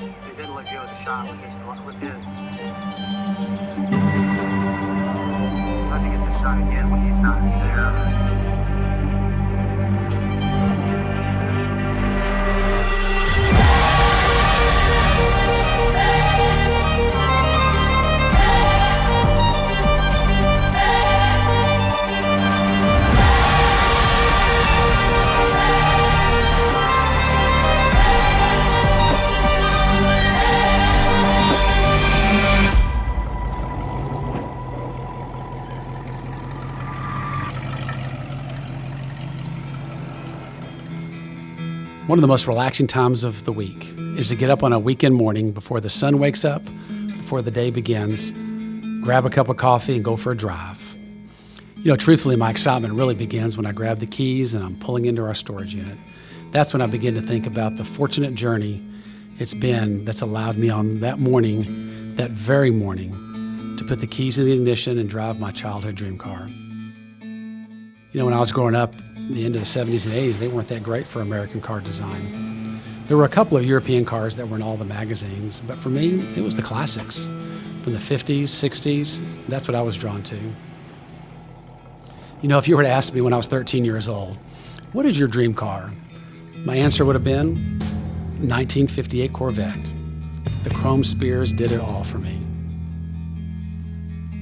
It didn't look good with the shot with his. I'll have to get this shot again when he's not there. One of the most relaxing times of the week is to get up on a weekend morning before the sun wakes up, before the day begins, grab a cup of coffee and go for a drive. You know, truthfully, my excitement really begins when I grab the keys and I'm pulling into our storage unit. That's when I begin to think about the fortunate journey it's been that's allowed me on that morning, that very morning, to put the keys in the ignition and drive my childhood dream car. You know, when I was growing up, the end of the 70s and 80s, they weren't that great for American car design. There were a couple of European cars that were in all the magazines, but for me, it was the classics. From the 50s, 60s, that's what I was drawn to. You know, if you were to ask me when I was 13 years old, what is your dream car? My answer would have been 1958 Corvette. The chrome spears did it all for me.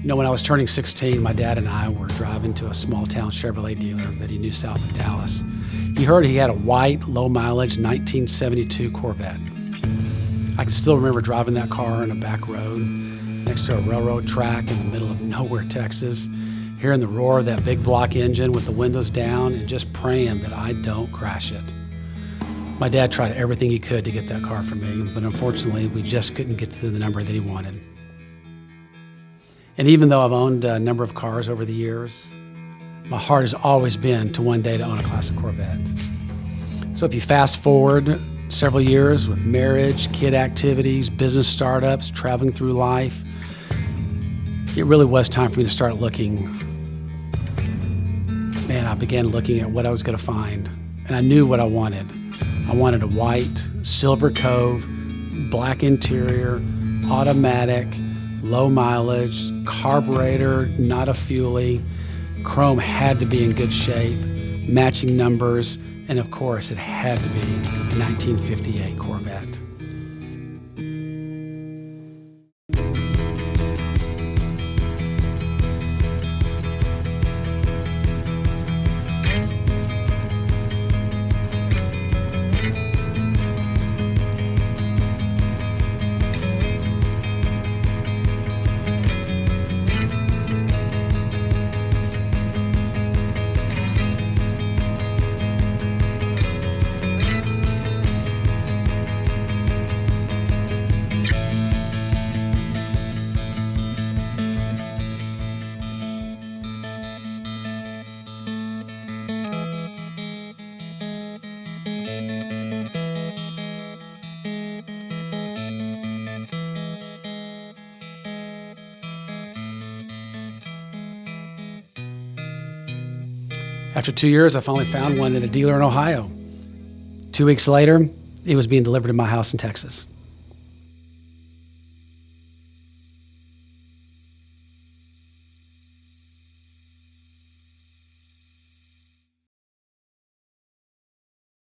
You know, when I was turning 16, my dad and I were driving to a small town Chevrolet dealer that he knew south of Dallas. He heard he had a white, low mileage 1972 Corvette. I can still remember driving that car on a back road next to a railroad track in the middle of nowhere, Texas, hearing the roar of that big block engine with the windows down and just praying that I don't crash it. My dad tried everything he could to get that car for me, but unfortunately, we just couldn't get to the number that he wanted. And even though I've owned a number of cars over the years, my heart has always been to one day to own a classic Corvette. So if you fast forward several years with marriage, kid activities, business startups, traveling through life, it really was time for me to start looking. Man, I began looking at what I was going to find, and I knew what I wanted. I wanted a white, silver cove, black interior, automatic, low mileage, carburetor, not a fuelie. Chrome had to be in good shape, matching numbers, and of course it had to be a 1958 Corvette. After 2 years, I finally found one at a dealer in Ohio. 2 weeks later, it was being delivered to my house in Texas.